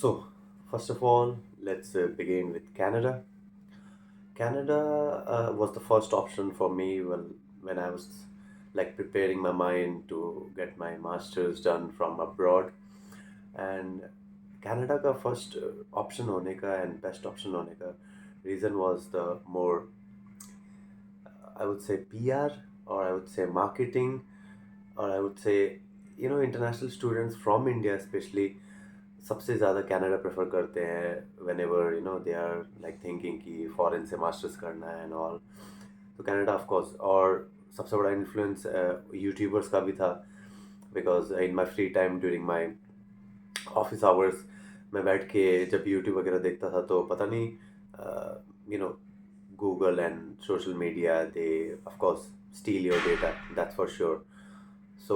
So, first of all, let's begin with Canada. Canada was the first option for me when I was like preparing my mind to get my master's done from abroad. And Canada का first option होने का and best option होने का reason was the more I would say PR, or I would say marketing, or I would say international students from India especially सबसे ज़्यादा Canada prefer करते हैं whenever they are like thinking कि foreign से masters करना है and all. तो Canada of course. और सबसे बड़ा इन्फ्लुएंस यूट्यूबर्स का भी था, because in my free time during my office hours मैं बैठ के जब यूट्यूब वगैरह देखता था तो पता नहीं you know Google and social media they of course steal your data, that's for sure. So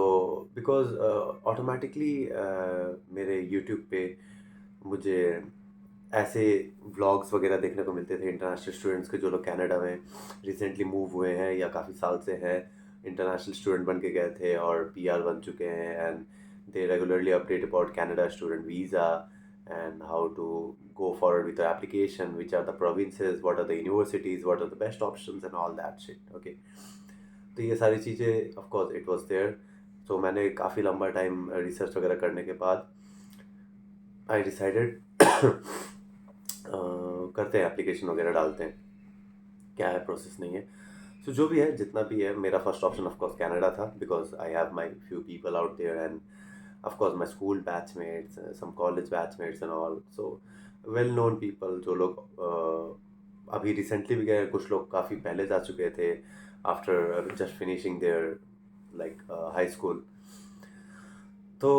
because automatically मेरे यूट्यूब पे मुझे ऐसे व्लॉग्स वगैरह देखने को मिलते थे इंटरनेशनल स्टूडेंट्स के, जो लोग कनाडा में रिसेंटली मूव हुए हैं या काफ़ी साल से हैं, इंटरनेशनल स्टूडेंट बन के गए थे और पीआर बन चुके हैं, and they regularly update about Canada student visa and how to go forward with the application, which are the provinces, what are the universities, what are the best options and all that shit. Okay, तो ये सारी चीज़ें of course it was there. So मैंने काफ़ी लंबा time research वगैरह करने के बाद आई डिसाइडेड करते हैं, एप्लीकेशन वगैरह डालते हैं, क्या है प्रोसेस नहीं है। सो जो भी है जितना भी है, मेरा first option of course Canada था, because I have my few people out there and of course my school batchmates, some college batchmates and all. So well known people, जो लोग अभी रिसेंटली भी गए, कुछ लोग काफ़ी पहले जा चुके थे after just finishing their like high school. तो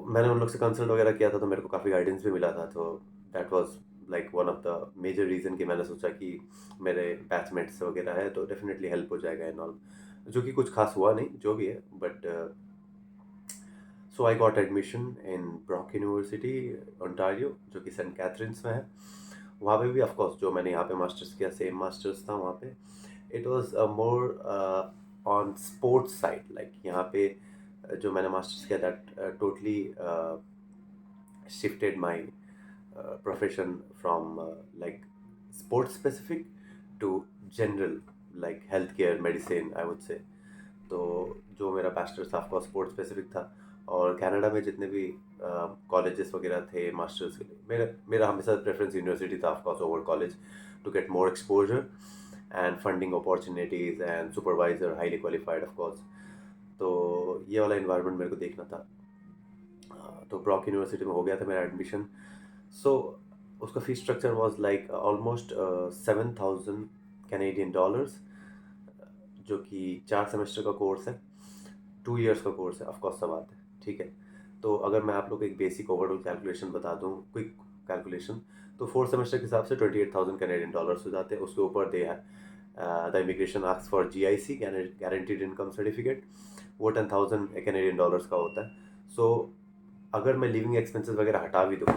मैंने उन लोग से कंसल्ट वगैरह किया था, तो मेरे को काफ़ी गाइडेंस भी मिला था। तो that was like one of the major reason कि मैंने सोचा कि मेरे बैचमेट्स वगैरह है तो डेफिनेटली हेल्प हो जाएगा एंड ऑल, जो कि कुछ खास हुआ नहीं, जो भी है। But so I got admission in Brock university Ontario, जो कि सेंट कैथरीन्स में है। वहाँ पे भी ऑफ कोर्स जो मैंने यहाँ पे मास्टर्स किया, सेम मास्टर्स था वहाँ पे। It was more on sports side, like यहाँ पे जो मैंने मास्टर्स किया that totally shifted my profession from like sports specific to general, like healthcare medicine I would say। तो जो मेरा मास्टर्स था ऑफकोर्स स्पोर्ट्स स्पेसिफिक था। और कनाडा में जितने भी कॉलेजेस वगैरह थे मास्टर्स के लिए, मेरा मेरा हमेशा प्रेफरेंस यूनिवर्सिटी था of course over college, to get more exposure and funding opportunities and supervisor highly qualified of course. तो ये वाला इन्वायरमेंट मेरे को देखना था। तो ब्रॉक यूनिवर्सिटी में हो गया था मेरा एडमिशन। सो उसका fees structure was like almost 7,000 Canadian dollars, जो कि 4 सेमेस्टर का कोर्स है, 2 इयर्स का कोर्स है, ऑफकोर्स सब बात है, ठीक है। तो अगर मैं आप लोग को एक बेसिक ओवरऑल कैलकुलेशन बता दूं, क्विक कैलकुलेशन, तो 4 सेमेस्टर के हिसाब से 28,000 कैनेडियन डॉलर्स हो जाते हैं। उसके ऊपर दे है the immigration asks for GIC, guaranteed income certificate, वो 10,000 कैनेडियन डॉलर्स का होता है। सो अगर मैं लिविंग एक्सपेंसेस वगैरह हटा भी दूँ,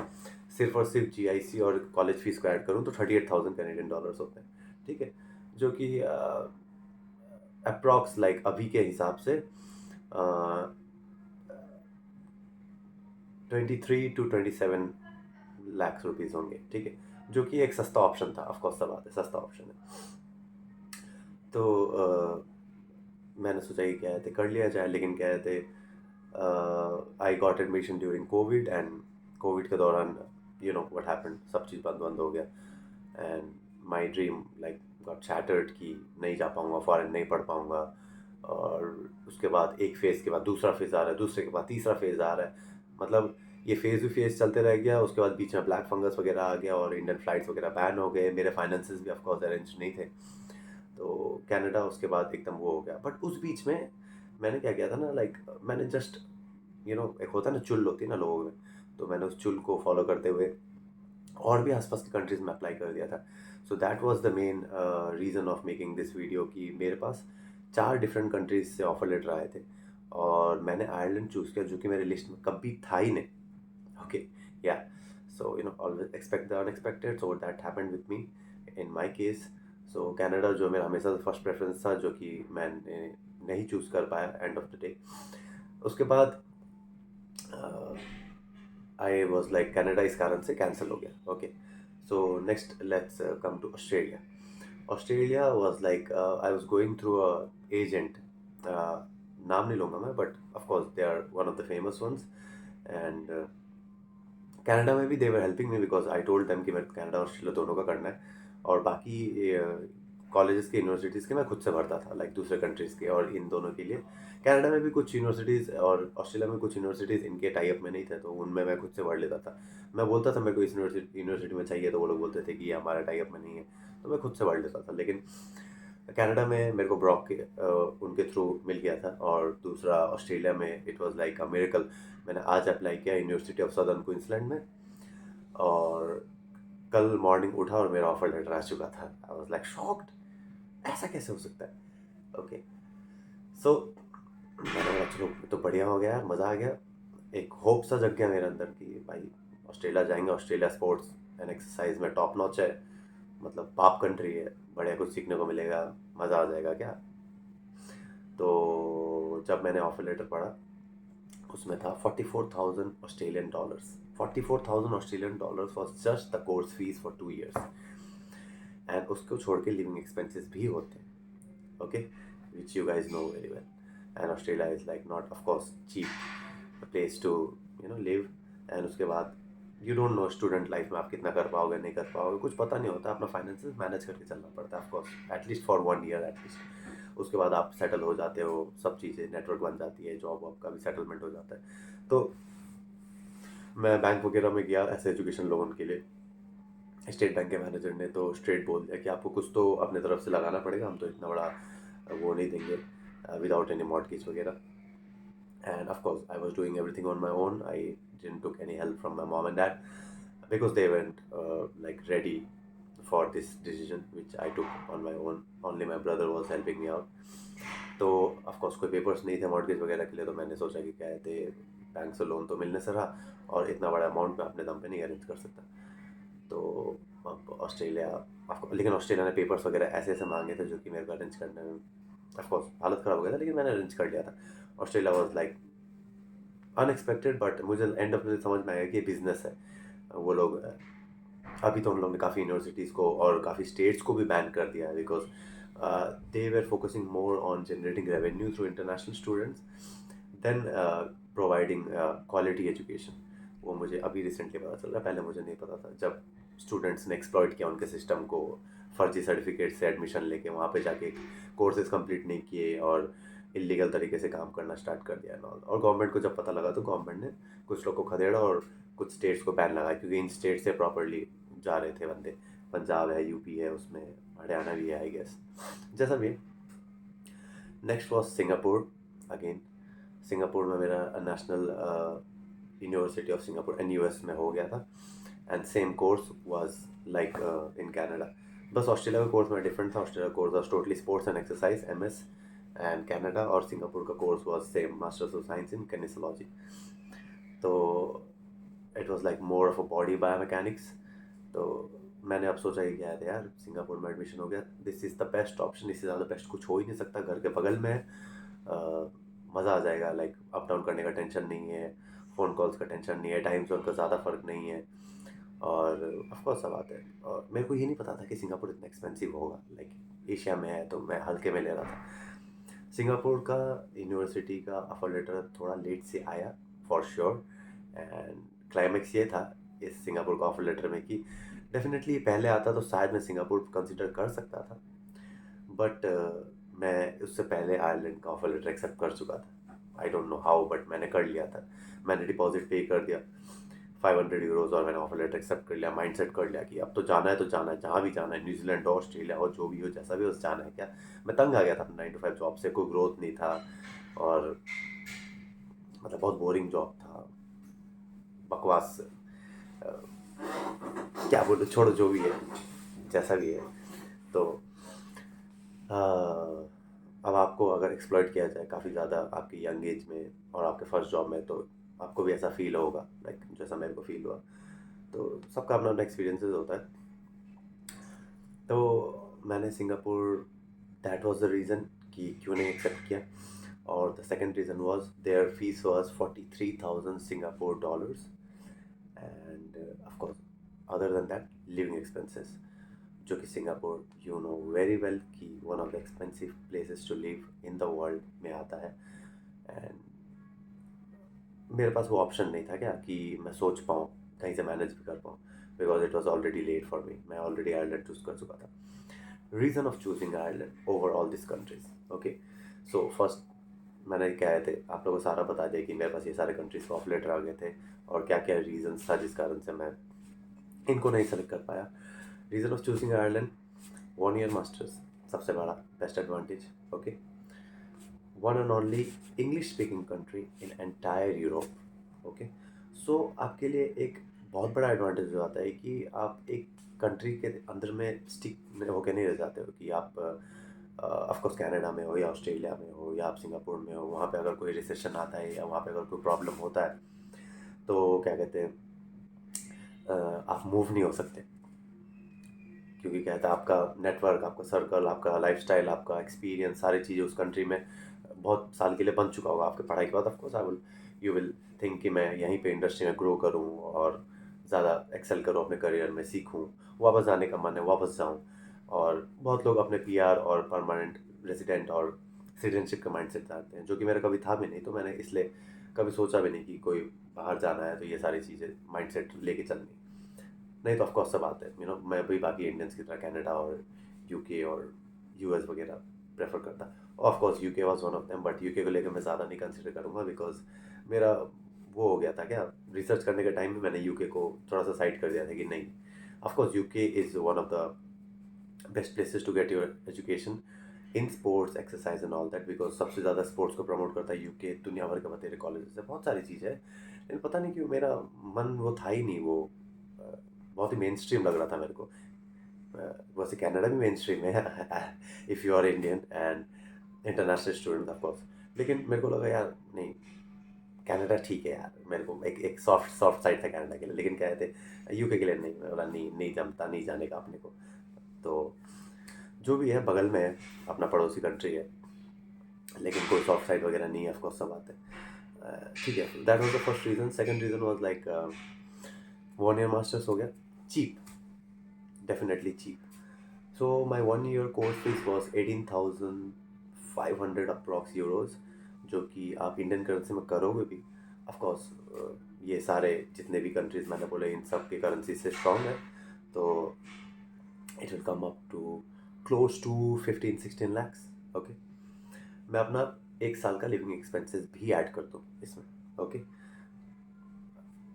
सिर्फ और सिर्फ GIC और कॉलेज फीस को ऐड करूँ, तो 38,000 कैनेडियन डॉलर्स होते हैं, ठीक है। जो कि अप्रॉक्स लाइक अभी के हिसाब से 23 to 27 लाख रुपीज़ होंगे, ठीक है। जो कि एक सस्ता ऑप्शन था, ऑफकोर्स सब बात है, सस्ता ऑप्शन है। तो मैंने सोचा कि क्या कहते कर लिया जाए, लेकिन क्या कहते I got admission during Covid, and Covid के दौरान व्हाट हैपेंड, सब चीज़ बंद बंद हो गया, and my dream like got shattered कि नहीं जा पाऊँगा फॉरेन, नहीं पढ़ पाऊँगा। और उसके बाद एक फेज़ के बाद दूसरा फेज़ आ रहा है, दूसरे के बाद तीसरा फेज़ आ रहा है, मतलब ये फेज़ भी फेज़ चलते रह गया। उसके बाद बीच में ब्लैक फंगस वगैरह आ गया और इंडियन फ्लाइट्स वगैरह बैन हो गए, मेरे फाइनेंसेस भी ऑफकोर्स अरेंज नहीं थे। तो कनाडा उसके बाद एकदम वो हो गया। बट उस बीच में मैंने क्या किया था ना, लाइक मैंने जस्ट एक होता है ना, चुल होती है ना लोगों में, तो मैंने उस चुल को फॉलो करते हुए और भी आसपास की कंट्रीज़ में अप्लाई कर दिया था। So that was the main reason of making this video, कि मेरे पास 4 डिफरेंट कंट्रीज से ऑफर लेटर आए थे और मैंने आयरलैंड चूज़ किया, जो कि मेरे लिस्ट में कभी था ही नहीं। ओके, या so always expect the unexpected, so that happened with me in my case. So Canada जो मेरा हमेशा से फर्स्ट प्रेफरेंस था, जो कि मैंने नहीं चूज़ कर पाया एंड ऑफ द डे। उसके बाद आई वॉज लाइक कनाडा इस कारण से कैंसिल हो गया. Okay, so next let's come to Australia. Australia was like I was going through a agent. नाम नहीं लूँगा मैं, but of course they are one of the famous ones. And Canada में भी they were helping me because I told them कि मेरे को Canada और ऑस्ट्रेलिया दोनों का करना है. और बाकी कॉलेजेस के यूनिवर्सिटीज़ के मैं खुद से भरता था, लाइक दूसरे कंट्रीज़ के, और इन दोनों के लिए. कनाडा में भी कुछ यूनिवर्सिटीज़ और ऑस्ट्रेलिया में कुछ यूनिवर्सिटीज़ इनके टाई अप में नहीं थे, तो उनमें मैं खुद से भर लेता था. मैं बोलता था मेरे को इस यूनिवर्सिटी में चाहिए, तो वो लोग बोलते थे कि ये हमारा टाई अप में नहीं है, तो मैं खुद से भर लेता था. लेकिन कनाडा में मेरे को ब्रॉक के उनके थ्रू मिल गया था. और दूसरा ऑस्ट्रेलिया में it was like a miracle. मैंने आज अप्लाई किया यूनिवर्सिटी ऑफ सदर्न क्वींसलैंड में, और कल मॉर्निंग उठा और मेरा ऑफर लेटर आ चुका था. आई वाज लाइक शॉक्ड, ऐसा कैसे हो सकता है. ओके, सो मैंने बोला चलो तो बढ़िया हो गया, मज़ा आ गया. एक होप सा जग गया मेरे अंदर कि भाई ऑस्ट्रेलिया जाएंगे, ऑस्ट्रेलिया स्पोर्ट्स एंड एक्सरसाइज में टॉप नॉच है, मतलब पाप कंट्री है, बढ़िया कुछ सीखने को मिलेगा, मज़ा आ जाएगा क्या. तो जब मैंने ऑफर लेटर पढ़ा, उसमें था $44,000. $44,000 was just the course fees for 2 years. And उसको छोड़ के लिविंग एक्सपेंसेस भी होते हैं. Okay, which you guys know very well. And Australia is like not of course cheap place to live. And उसके बाद you don't know student life में आप कितना कर पाओगे नहीं कर पाओगे, कुछ पता नहीं होता. अपना फाइनेंसेस मैनेज करके चलना पड़ता है of course, at least for 1 year at least. उसके बाद आप सेटल हो जाते हो, सब चीज़ें नेटवर्क बन जाती है, जॉब वॉब का भी सेटलमेंट हो जाता है. तो मैं बैंक वगैरह में गया ऐसे एजुकेशन लोन के लिए. स्टेट बैंक के मैनेजर ने तो स्ट्रेट बोल दिया कि आपको कुछ तो अपने तरफ से लगाना पड़ेगा, हम तो इतना बड़ा वो नहीं देंगे विदाउट एनी मॉर्टगेज वगैरह. And of course, I was doing everything on my own. I didn't took any help from my mom and dad because they weren't like ready for this decision, which I took on my own. Only my brother was helping me out. तो of course कोई papers नहीं थे mortgage वगैरह के लिए, तो मैंने सोचा कि क्या है, बैंक से लोन तो मिलने से रहा, और इतना बड़ा अमाउंट मैं अपने दम पे नहीं अरेंज कर सकता. तो अब ऑस्ट्रेलिया, लेकिन ऑस्ट्रेलिया ने पेपर्स वगैरह ऐसे ऐसे मांगे थे जो कि मेरे को अरेंज करने में ऑफकोर्स हालत ख़राब हो गया था, लेकिन मैंने अरेंज कर लिया था. Australia was like unexpected, but मुझे एंड ऑफ द समझ में आया कि बिजनेस है. वो लोग अभी तो उन लोगों ने काफ़ी यूनिवर्सिटीज़ को और काफ़ी स्टेट्स को भी बैन कर दिया है, because they were focusing more on generating revenue through international students than providing quality education. वो मुझे अभी रिसेंटली पता चल रहा है, पहले मुझे नहीं पता था. जब स्टूडेंट्स ने एक्सप्लॉइट किया उनके सिस्टम को, फर्जी सर्टिफिकेट से एडमिशन लेके वहाँ पे जाके कोर्सेज कंप्लीट नहीं किए और इलीगल तरीके से काम करना स्टार्ट कर दिया नॉल. और गवर्नमेंट को जब पता लगा तो गवर्नमेंट ने कुछ लोग को खदेड़ा और कुछ स्टेट्स को बैन लगाया, क्योंकि इन स्टेट से प्रॉपरली जा रहे थे बंदे. पंजाब है, यूपी है, उसमें हरियाणा भी है आई गेस, जैसा भी है. Next was Singapore again. Singapore में मेरा national university of Singapore NUS में हो गया था. And same course was like in Canada. बस ऑस्ट्रेलिया का कोर्स में डिफरेंट था. Australia course was totally sports and exercise MS. And Canada और सिंगापुर का course was same, masters of science in kinesiology. तो it was like more of a body biomechanics. तो मैंने अब सोचा कि क्या है यार, सिंगापुर में एडमिशन हो गया, this is the best option, इससे ज़्यादा बेस्ट कुछ हो ही नहीं सकता. घर के बगल में है, मज़ा आ जाएगा, लाइक अप डाउन करने का टेंशन नहीं है, फ़ोन कॉल्स का टेंशन नहीं है, टाइम जोन का ज़्यादा फ़र्क नहीं है. और ऑफकोर्स सब आते हैं. और मेरे को ये नहीं पता था कि सिंगापुर इतना एक्सपेंसिव होगा, लाइक एशिया में है तो मैं हल्के में ले रहा था. सिंगापुर का यूनिवर्सिटी का ऑफर लेटर थोड़ा लेट से आया फॉर श्योर. एंड क्लाइमेक्स ये था इस सिंगापुर का ऑफर लेटर में कि डेफिनेटली पहले आता तो शायद मैं सिंगापुर कंसिडर कर सकता था, बट मैं उससे पहले आयरलैंड का ऑफर लेटर एक्सेप्ट कर चुका था. I don't know how, but मैंने कर लिया था. मैंने डिपॉजिट पे कर दिया €500, और मैंने ऑफर लेटर एक्सेप्ट कर लिया. माइंड सेट कर लिया कि अब तो जाना है तो जाना है, जहाँ भी जाना है, न्यूजीलैंड हो, ऑस्ट्रेलिया हो, जो भी हो, जैसा भी हो, जाना है क्या. मैं तंग आ गया था 9 to 5 जॉब से, कोई ग्रोथ नहीं था, और मतलब बहुत बोरिंग जॉब था, बकवास. अ, क्या बोलूं, छोड़ो, जो भी है, जैसा भी है. तो अ, अब आपको अगर एक्सप्लॉइट किया जाए काफ़ी ज़्यादा आपकी यंग एज में और आपके फर्स्ट जॉब में, तो आपको भी ऐसा फील होगा लाइक जैसा मेरे को फील हुआ. तो सबका अपना अपना एक्सपीरियंसेस होता है. तो मैंने Singapore, that was the reason कि क्यों नहीं एक्सेप्ट किया. और the second reason was their fees was $43,000 Singapore dollars. Other than that living expenses, जो कि Singapore you know very well कि one of the expensive places to live in the world में आता है। एंड मेरे पास वो ऑप्शन नहीं था क्या कि मैं सोच पाऊँ, कहीं से मैनेज भी कर पाऊँ, because it was already late for me, मैं ऑलरेडी आयरलैंड चूज़ कर चुका था। Reason of choosing Ireland over all this countries. Okay, so first मैंने क्या थे आप लोगों को सारा बता दिया कि मेरे पास ये सारे कंट्रीज का ऑफ लेटर आ गए थे और क्या क्या रीजंस था जिस कारण से मैं इनको नहीं सेलेक्ट कर पाया। Reason of choosing Ireland, 1 year masters, सबसे बड़ा best advantage. Okay, one and only English speaking country in entire Europe. Okay, so आपके लिए एक बहुत बड़ा एडवांटेज हो जाता है कि आप एक कंट्री के अंदर में स्टिक में होके नहीं रह जाते हो कि आप ऑफकोर्स कनाडा में हो या ऑस्ट्रेलिया में हो या आप सिंगापुर में हो, वहाँ पे अगर कोई रिसेशन आता है या वहाँ पे अगर कोई प्रॉब्लम होता है तो क्या कहते हैं, आप मूव नहीं हो सकते, क्योंकि क्या कहता है आपका नेटवर्क, आपका सर्कल, आपका लाइफस्टाइल, आपका एक्सपीरियंस, सारी चीज़ें उस कंट्री में बहुत साल के लिए बन चुका होगा आपके पढ़ाई के बाद। Of course I will you will think कि मैं यहीं पे इंडस्ट्री में ग्रो करूँ और ज़्यादा एक्सेल करूँ अपने करियर में, सीखूँ, वापस जाने का मन है वापस जाऊँ। और बहुत लोग अपने पीआर और परमानेंट रेजिडेंट और सिटीजनशिप का माइंड सेट चाहते हैं, जो कि मेरा कभी था भी नहीं, तो मैंने इसलिए कभी सोचा भी नहीं कि कोई बाहर जाना है तो ये सारी चीज़ें माइंड सेट लेके चलनी। नहीं तो ऑफकोर्स सब आते हैं, मैं भी बाकी इंडियंस की तरह कनाडा और यूके और यूएस वगैरह प्रेफर करता। Of course UK was one of them, but UK को लेकर मैं ज़्यादा नहीं कंसिडर करूँगा, बिकॉज मेरा वो हो गया था क्या, रिसर्च करने के टाइम में मैंने यूके को थोड़ा सा साइड कर दिया था कि नहीं, of course UK is one of the best places to get your education in sports exercise and all that, because सबसे ज़्यादा स्पोर्ट्स को प्रमोट करता है यूके, दुनिया भर के बतेरे कॉलेजेस है, बहुत सारी चीज़ें हैं। लेकिन पता नहीं क्यों मेरा मन वो था ही नहीं, वो बहुत ही मेन स्ट्रीम लग रहा था मेरे को। वैसे कनाडा भी मेन स्ट्रीम है if you are Indian and international student of course, लेकिन मेरे को लगा यार नहीं, कनाडा ठीक है यार, मेरे को एक एक सॉफ्ट सॉफ्ट साइड था कनाडा के लिए, लेकिन क्या कहते यूके के लिए नहीं, मैं बोला नहीं, नहीं जमता, नहीं जाने का अपने को। तो जो भी है बगल में है, अपना पड़ोसी कंट्री है, लेकिन कोई सॉफ्ट साइड वगैरह नहीं है, ऑफकोर्स सब आते हैं। ठीक है, that was the first reason. Second reason was like 1 year masters हो गया, cheap, definitely cheap. So my 1 year course fees was 18,500 approx euros, जो कि आप इंडियन करेंसी में करोगे भी, ऑफ कोर्स ये सारे जितने भी कंट्रीज मैंने बोले इन सब की करेंसी से स्ट्रॉन्ग है, तो it will come up to close to 15-16 lakhs। ओके, मैं अपना एक साल का लिविंग एक्सपेंसेस भी ऐड कर दूँ इसमें। ओके,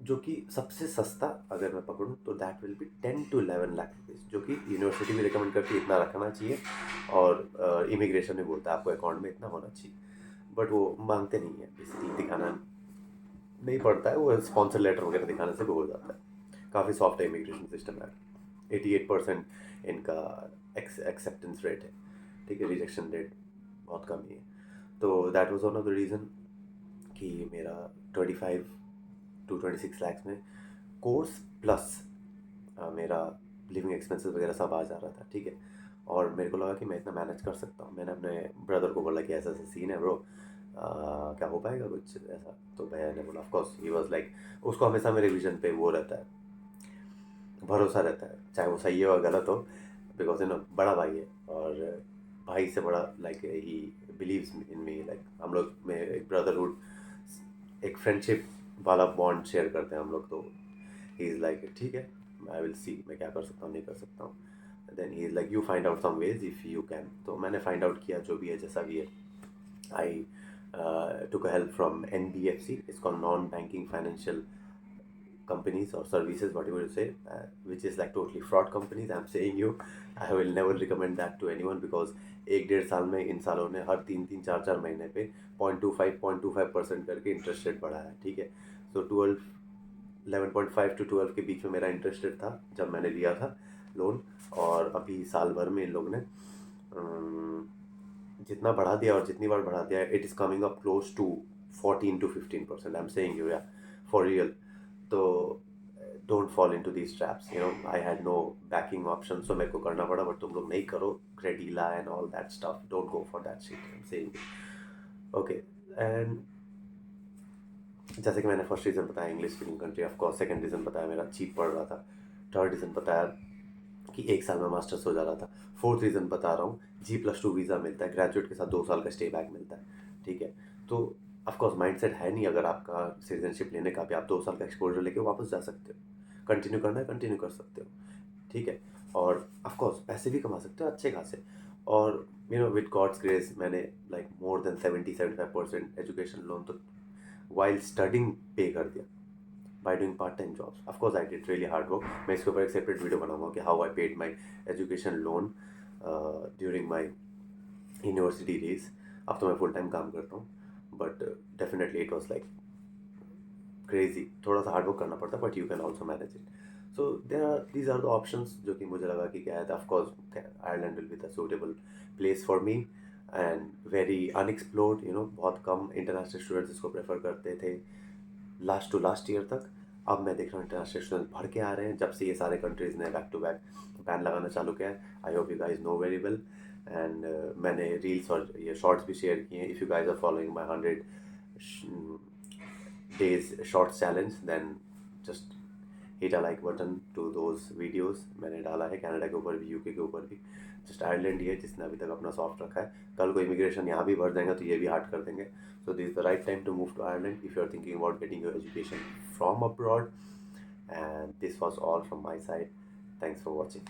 जो कि सबसे सस्ता अगर मैं पकड़ूँ तो that will be 10 to 11 lakh rupees, जो कि यूनिवर्सिटी भी रिकमेंड करती है इतना रखना चाहिए, और इमिग्रेशन भी बोलता है आपको अकाउंट में इतना होना चाहिए, बट वो मांगते नहीं है, बेसिकली दिखाना नहीं पड़ता है, वो स्पॉन्सर लेटर वगैरह दिखाने से भी हो जाता है। काफ़ी सॉफ्ट है इमिग्रेशन सिस्टम है, 88% इनका एक्सेप्टेंस रेट है, ठीक है, रिजेक्शन रेट बहुत कम ही है। तो that was one of the reason कि मेरा 25 to 26 lakhs में कोर्स प्लस मेरा लिविंग एक्सपेंसेस वगैरह सब आ जा रहा था, ठीक है। और मेरे को लगा कि मैं इतना मैनेज कर सकता हूँ, मैंने अपने ब्रदर को बोला कि ऐसा ऐसा सीन है ब्रो, क्या हो पाएगा कुछ ऐसा, तो भैया ने बोला ऑफकोर्स, ही वॉज लाइक, उसको हमेशा मेरे विजन पे वो रहता है, भरोसा रहता है, चाहे वो सही हो या गलत हो, बिकॉज बड़ा भाई है, और भाई से बड़ा like he believes in me, like हम लोग में एक ब्रदरहुड, एक फ्रेंडशिप वाला बॉन्ड शेयर करते हैं हम लोग, तो ही इज़ लाइक ठीक है, आई विल सी मैं क्या कर सकता हूँ नहीं कर सकता हूँ। Then he is like you find out some ways if you can, तो मैंने फाइंड आउट किया जो भी है जैसा भी है। आई took a help from NBFC, it's called non-banking financial companies or services, whatever you say, which is like totally fraud companies. I'm saying you, I will never recommend that to anyone, because 1-1.5 साल में इन सालों ने हर 3-3 4-4 महीने पे 0.25% करके interest rate बढ़ाया है, ठीक है। सो 11.5 to 12 के बीच में मेरा इंटरेस्ट रेट था जब मैंने लिया था लोन, और अभी साल भर में इन लोग ने जितना बढ़ा दिया और जितनी बार बढ़ा दिया, it is coming up close to 14 to 15%, I am saying you, yeah for real. तो don't fall into these traps, I had no backing option, so मेरे को करना पड़ा, बट तुम लोग नहीं करो, Credila and all that stuff, don't go for that shit, I am saying. Okay, and जैसे कि मैंने फर्स्ट रीज़न बताया English speaking country, of course second reason बताया मेरा चीप पड़ रहा था, थर्ड रीज़न बताया कि एक साल में मास्टर्स हो जा रहा था। फोर्थ रीज़न बता रहा हूँ, G+2 वीज़ा मिलता है, ग्रेजुएट के साथ 2 साल का स्टे बैक मिलता है। ठीक है, तो ऑफकोर्स माइंडसेट है नहीं अगर आपका सिटीजनशिप लेने का भी, आप 2 साल का एक्सपोजर लेके वापस जा सकते हो, कंटिन्यू करना है कंटिन्यू कर सकते हो। ठीक है, और ऑफकोर्स पैसे भी कमा सकते हो अच्छे खासे। और विद गॉड्स ग्रेस मैंने like more than 70-75% education loan तो वाइल स्टडिंग पे कर दिया by doing part-time jobs. Of course, I did really hard work. मैं इसके ऊपर एक सेपरेट वीडियो बनाऊंगा कि how I paid my education loan during my university days. अब तो मैं फुल टाइम काम करता हूँ, but definitely it was like crazy. थोड़ा सा हार्ड वर्क करना पड़ता है, but you can also manage it. So these are the options जो कि मुझे लगा कि क्या है। Of course Ireland will be the suitable place for me and very unexplored, बहुत कम इंटरनेशनल स्टूडेंट्स इसको प्रेफर करते थे लास्ट टू लास्ट ईयर तक। अब मैं देख रहा हूँ इंटरनेशनल स्टूडेंट भर के आ रहे हैं जब से ये सारे कंट्रीज़ ने बैक टू बैक बैन लगाना चालू किया है। I hope you guys know very well. And मैंने रील्स और ये शॉर्ट्स भी शेयर किए हैं। If you guys are following my 100 days shorts challenge, then just hit a like button to those videos। मैंने डाला है कनाडा के ऊपर भी, यूके के ऊपर भी। जस्ट आयरलैंड ही है जिसने अभी तक अपना सॉफ्ट रखा है। कल को इमिग्रेशन यहाँ भी भर देंगे तो ये भी हार्ड कर देंगे। So this is the right time to move to Ireland if you are thinking about getting your education from abroad. And this was all from my side. Thanks for watching.